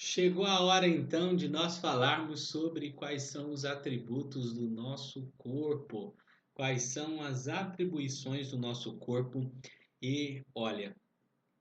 Chegou a hora então de nós falarmos sobre quais são os atributos do nosso corpo, quais são as atribuições do nosso corpo. E olha,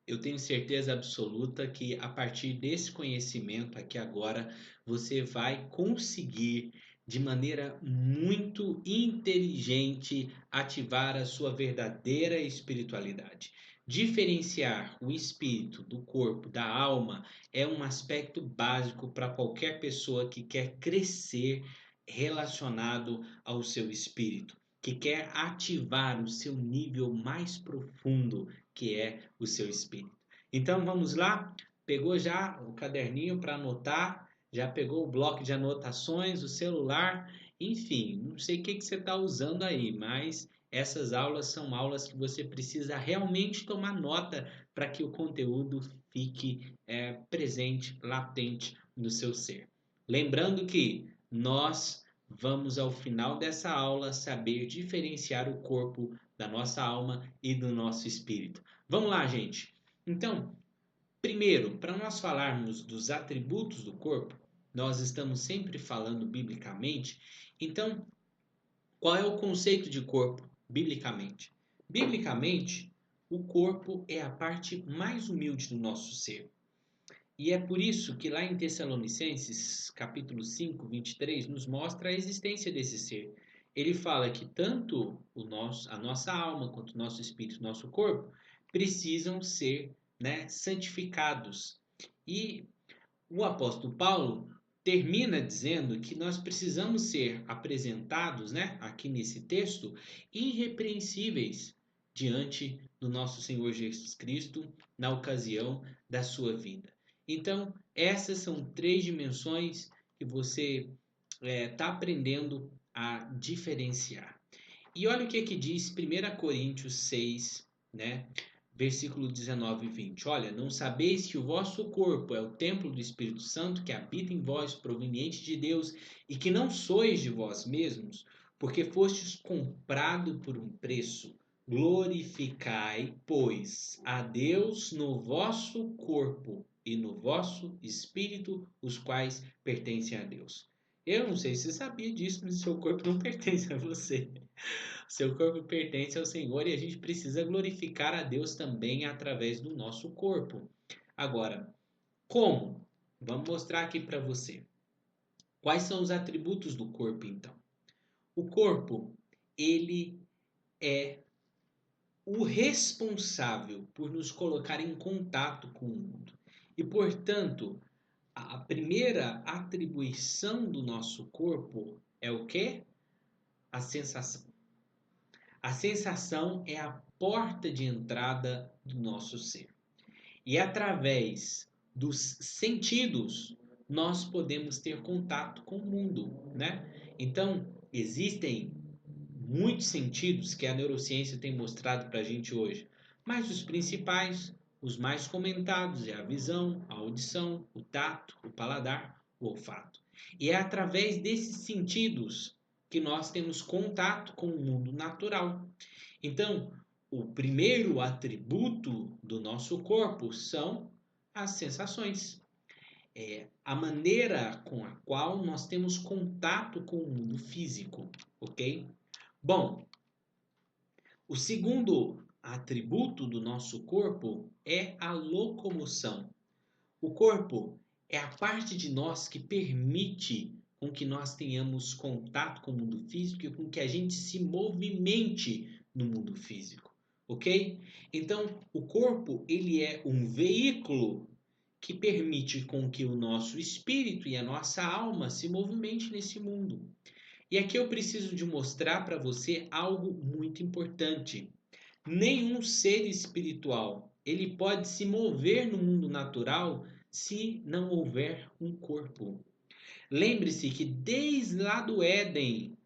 eu tenho certeza absoluta que a partir desse conhecimento aqui agora, você vai conseguir, de maneira muito inteligente, ativar a sua verdadeira espiritualidade. Diferenciar o espírito do corpo, da alma, é um aspecto básico para qualquer pessoa que quer crescer relacionado ao seu espírito, que quer ativar o seu nível mais profundo, que é o seu espírito. Então vamos lá? Pegou já o caderninho para anotar? Já pegou o bloco de anotações, o celular? Enfim, não sei o que você está usando aí, mas essas aulas são aulas que você precisa realmente tomar nota para que o conteúdo fique presente, latente no seu ser. Lembrando que nós vamos, ao final dessa aula, saber diferenciar o corpo da nossa alma e do nosso espírito. Vamos lá, gente. Então, primeiro, para nós falarmos dos atributos do corpo, nós estamos sempre falando biblicamente. Então, qual é o conceito de corpo biblicamente? Biblicamente, o corpo é a parte mais humilde do nosso ser. E é por isso que lá em Tessalonicenses, capítulo 5, 23, nos mostra a existência desse ser. Ele fala que tanto a nossa alma, quanto o nosso espírito, o nosso corpo, precisam ser, santificados. E o apóstolo Paulo termina dizendo que nós precisamos ser apresentados, aqui nesse texto, irrepreensíveis diante do nosso Senhor Jesus Cristo na ocasião da sua vinda. Então, essas são três dimensões que você está aprendendo a diferenciar. E olha o que diz 1 Coríntios 6, versículo 19 e 20. Olha, não sabeis que o vosso corpo é o templo do Espírito Santo que habita em vós, proveniente de Deus, e que não sois de vós mesmos, porque fostes comprado por um preço. Glorificai, pois, a Deus no vosso corpo e no vosso espírito, os quais pertencem a Deus. Eu não sei se você sabia disso, mas seu corpo não pertence a você. Seu corpo pertence ao Senhor e a gente precisa glorificar a Deus também através do nosso corpo. Agora, como? Vamos mostrar aqui para você. Quais são os atributos do corpo, então? O corpo, ele é o responsável por nos colocar em contato com o mundo. E, portanto, a primeira atribuição do nosso corpo é o quê? A sensação. A sensação é a porta de entrada do nosso ser. E através dos sentidos, nós podemos ter contato com o mundo, Então, existem muitos sentidos que a neurociência tem mostrado para a gente hoje, mas os principais, os mais comentados, é a visão, a audição, o tato, o paladar, o olfato. E é através desses sentidos que nós temos contato com o mundo natural. Então, o primeiro atributo do nosso corpo são as sensações. É a maneira com a qual nós temos contato com o mundo físico, ok? Bom, o segundo atributo do nosso corpo é a locomoção. O corpo é a parte de nós que permite com que nós tenhamos contato com o mundo físico e com que a gente se movimente no mundo físico, ok? Então, o corpo ele é um veículo que permite com que o nosso espírito e a nossa alma se movimente nesse mundo. E aqui eu preciso de mostrar para você algo muito importante. Nenhum ser espiritual, ele pode se mover no mundo natural se não houver um corpo. Lembre-se que desde lá do Éden,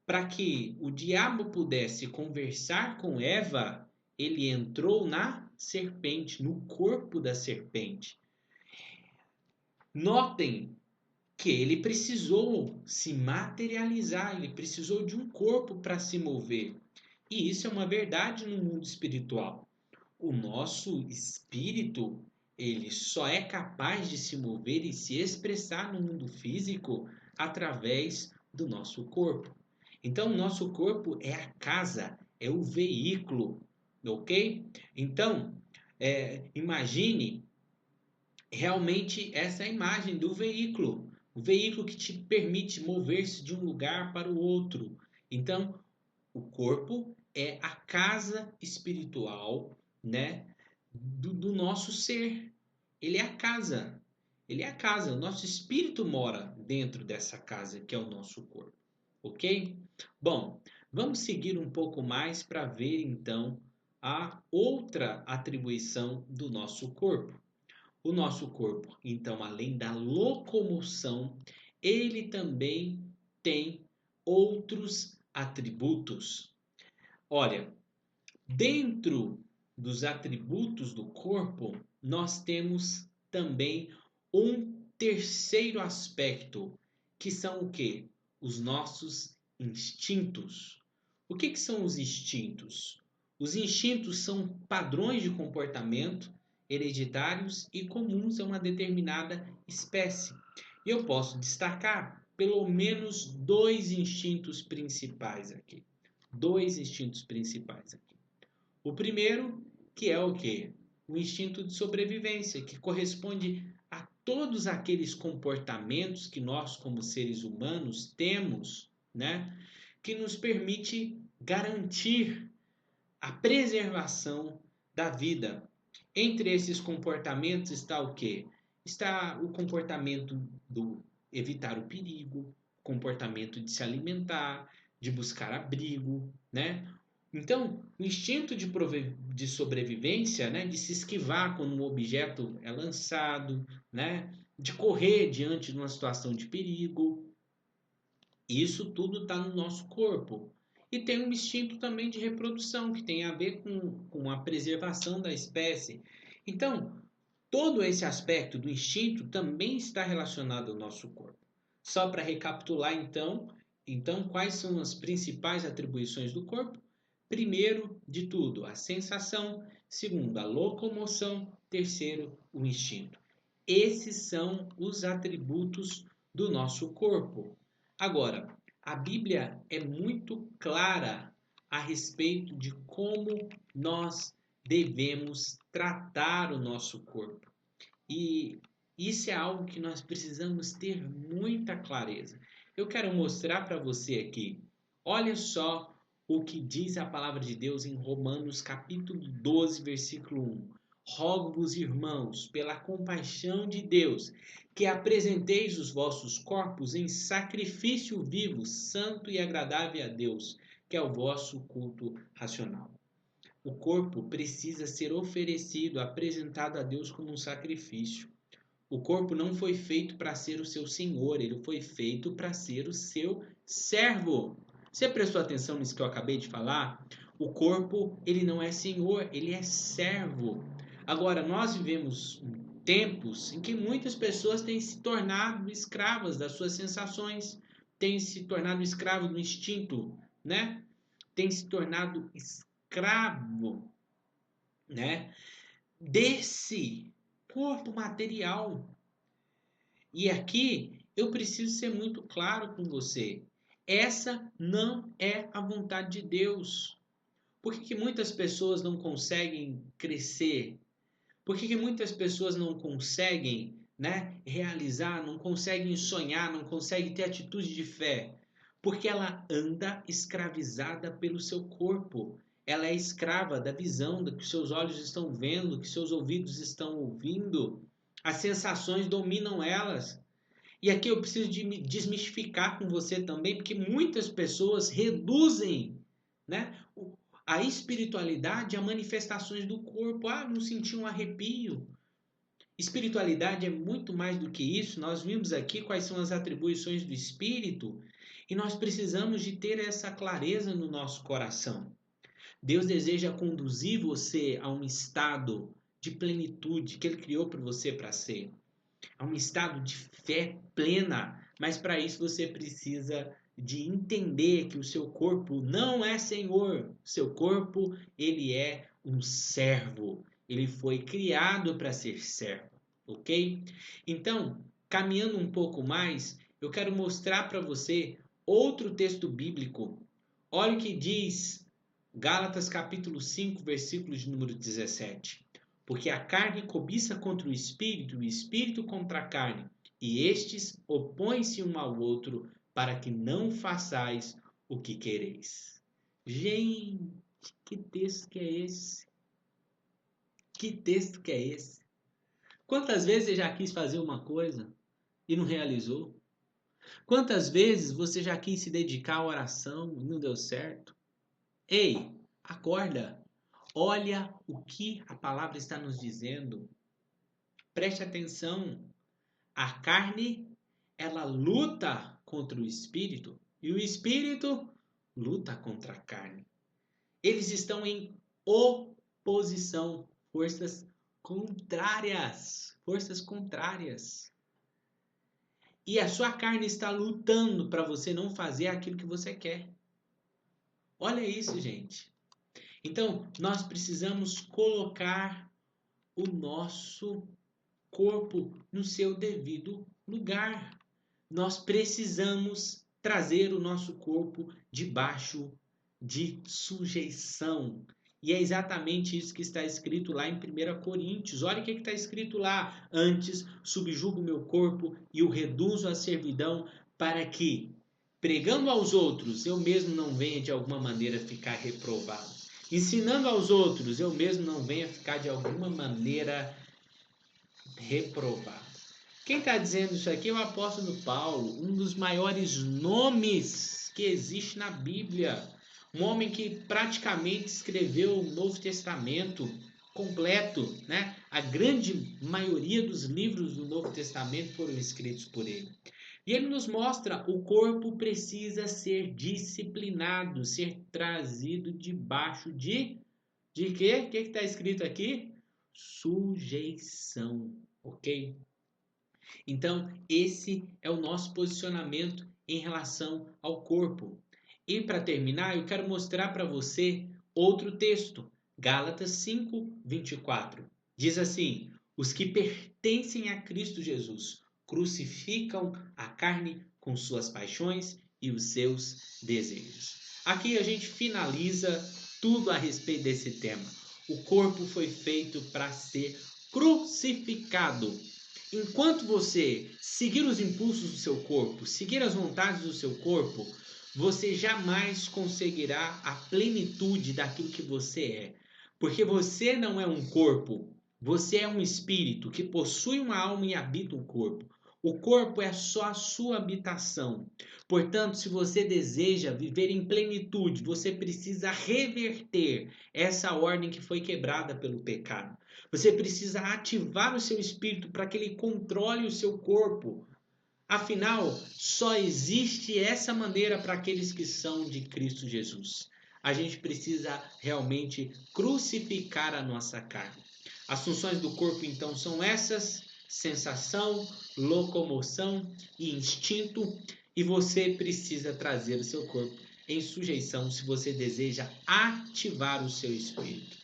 para que o diabo pudesse conversar com Eva, ele entrou na serpente, no corpo da serpente. Notem que ele precisou se materializar, ele precisou de um corpo para se mover. E isso é uma verdade no mundo espiritual. O nosso espírito, ele só é capaz de se mover e se expressar no mundo físico através do nosso corpo. Então, o nosso corpo é a casa, é o veículo, ok? Então, imagine realmente essa imagem do veículo, o veículo que te permite mover-se de um lugar para o outro. Então, o corpo é a casa espiritual, né, do nosso ser. Ele é a casa. Ele é a casa. O nosso espírito mora dentro dessa casa que é o nosso corpo. Ok? Bom, vamos seguir um pouco mais para ver então a outra atribuição do nosso corpo. O nosso corpo, então, além da locomoção, ele também tem outros atributos. Olha, dentro dos atributos do corpo, nós temos também um terceiro aspecto, que são o quê? Os nossos instintos. O que são os instintos? Os instintos são padrões de comportamento hereditários e comuns a uma determinada espécie. E eu posso destacar pelo menos dois instintos principais aqui. Dois instintos principais aqui. O primeiro, que é o quê? O instinto de sobrevivência, que corresponde a todos aqueles comportamentos que nós, como seres humanos, temos, né? Que nos permite garantir a preservação da vida. Entre esses comportamentos está o quê? Está o comportamento do evitar o perigo, comportamento de se alimentar, de buscar abrigo, né? Então, o instinto de sobrevivência, né, de se esquivar quando um objeto é lançado, né, de correr diante de uma situação de perigo, isso tudo está no nosso corpo. E tem um instinto também de reprodução, que tem a ver com a preservação da espécie. Então, todo esse aspecto do instinto também está relacionado ao nosso corpo. Só para recapitular, então, quais são as principais atribuições do corpo? Primeiro de tudo, a sensação. Segundo, a locomoção. Terceiro, o instinto. Esses são os atributos do nosso corpo. Agora, a Bíblia é muito clara a respeito de como nós devemos tratar o nosso corpo. E isso é algo que nós precisamos ter muita clareza. Eu quero mostrar para você aqui. Olha só o que diz a palavra de Deus em Romanos capítulo 12, versículo 1. Rogo-vos, irmãos, pela compaixão de Deus, que apresenteis os vossos corpos em sacrifício vivo, santo e agradável a Deus, que é o vosso culto racional. O corpo precisa ser oferecido, apresentado a Deus como um sacrifício. O corpo não foi feito para ser o seu senhor, ele foi feito para ser o seu servo. Você prestou atenção nisso que eu acabei de falar? O corpo, ele não é senhor, ele é servo. Agora, nós vivemos tempos em que muitas pessoas têm se tornado escravas das suas sensações, têm se tornado escravos do instinto, né? Têm se tornado escravo, né? Desse corpo material. E aqui eu preciso ser muito claro com você. Essa não é a vontade de Deus. Por que muitas pessoas não conseguem crescer? Por que muitas pessoas não conseguem, né, realizar, não conseguem sonhar, não conseguem ter atitude de fé? Porque ela anda escravizada pelo seu corpo. Ela é escrava da visão, do que seus olhos estão vendo, do que seus ouvidos estão ouvindo. As sensações dominam elas. E aqui eu preciso de me desmistificar com você também, porque muitas pessoas reduzem, né, a espiritualidade a manifestações do corpo. Ah, não senti um arrepio. Espiritualidade é muito mais do que isso. Nós vimos aqui quais são as atribuições do Espírito e nós precisamos de ter essa clareza no nosso coração. Deus deseja conduzir você a um estado de plenitude que Ele criou para você para ser. A um estado de fé plena. Mas para isso você precisa de entender que o seu corpo não é senhor. Seu corpo, ele é um servo. Ele foi criado para ser servo, ok? Então, caminhando um pouco mais, eu quero mostrar para você outro texto bíblico. Olha o que diz Gálatas capítulo 5, versículos de número 17. Porque a carne cobiça contra o espírito contra a carne, e estes opõem-se um ao outro, para que não façais o que quereis. Gente, que texto que é esse? Que texto que é esse? Quantas vezes você já quis fazer uma coisa e não realizou? Quantas vezes você já quis se dedicar à oração e não deu certo? Ei, acorda! Olha o que a palavra está nos dizendo. Preste atenção. A carne, ela luta contra o espírito e o espírito luta contra a carne. Eles estão em oposição, forças contrárias, forças contrárias. E a sua carne está lutando para você não fazer aquilo que você quer. Olha isso, gente. Então, nós precisamos colocar o nosso corpo no seu devido lugar. Nós precisamos trazer o nosso corpo debaixo de sujeição. E é exatamente isso que está escrito lá em 1 Coríntios. Olha o que está escrito lá. Antes, subjugo o meu corpo e o reduzo à servidão, para que, pregando aos outros, eu mesmo não venha de alguma maneira ficar reprovado. Ensinando aos outros, eu mesmo não venha ficar de alguma maneira reprovado. Quem está dizendo isso aqui é o apóstolo Paulo, um dos maiores nomes que existe na Bíblia. Um homem que praticamente escreveu o Novo Testamento completo, né? A grande maioria dos livros do Novo Testamento foram escritos por ele. E ele nos mostra o corpo precisa ser disciplinado, ser trazido debaixo de quê? O que está escrito aqui? Sujeição, ok? Então, esse é o nosso posicionamento em relação ao corpo. E para terminar, eu quero mostrar para você outro texto, Gálatas 5, 24. Diz assim: os que pertencem a Cristo Jesus crucificam a carne com suas paixões e os seus desejos. Aqui a gente finaliza tudo a respeito desse tema. O corpo foi feito para ser crucificado. Enquanto você seguir os impulsos do seu corpo, seguir as vontades do seu corpo, você jamais conseguirá a plenitude daquilo que você é. Porque você não é um corpo, você é um espírito que possui uma alma e habita um corpo. O corpo é só a sua habitação. Portanto, se você deseja viver em plenitude, você precisa reverter essa ordem que foi quebrada pelo pecado. Você precisa ativar o seu espírito para que ele controle o seu corpo. Afinal, só existe essa maneira para aqueles que são de Cristo Jesus. A gente precisa realmente crucificar a nossa carne. As funções do corpo, então, são essas: sensação, locomoção e instinto. E você precisa trazer o seu corpo em sujeição se você deseja ativar o seu espírito.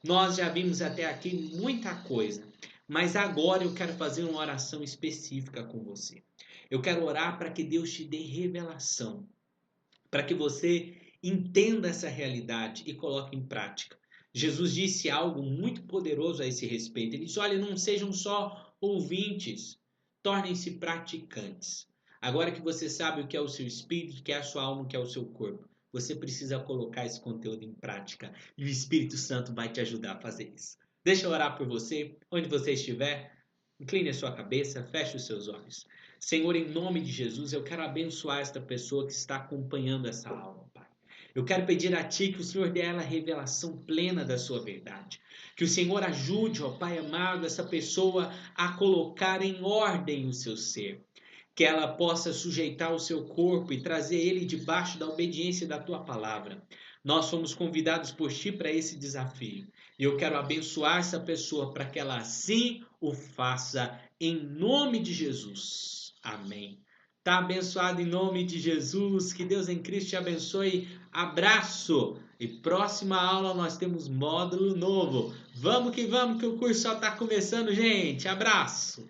Nós já vimos até aqui muita coisa, mas agora eu quero fazer uma oração específica com você. Eu quero orar para que Deus te dê revelação, para que você entenda essa realidade e coloque em prática. Jesus disse algo muito poderoso a esse respeito. Ele disse: olha, não sejam só ouvintes, tornem-se praticantes. Agora que você sabe o que é o seu espírito, o que é a sua alma, o que é o seu corpo, você precisa colocar esse conteúdo em prática e o Espírito Santo vai te ajudar a fazer isso. Deixa eu orar por você, onde você estiver. Incline a sua cabeça, feche os seus olhos. Senhor, em nome de Jesus, eu quero abençoar esta pessoa que está acompanhando essa aula, Pai. Eu quero pedir a Ti que o Senhor dê a ela a revelação plena da sua verdade. Que o Senhor ajude, ó Pai amado, essa pessoa a colocar em ordem o seu ser. Que ela possa sujeitar o seu corpo e trazer ele debaixo da obediência da Tua palavra. Nós fomos convidados por Ti para esse desafio. E eu quero abençoar essa pessoa para que ela assim o faça em nome de Jesus. Amém. Tá abençoado em nome de Jesus. Que Deus em Cristo te abençoe. Abraço. E próxima aula nós temos módulo novo. Vamos que o curso só está começando, gente. Abraço!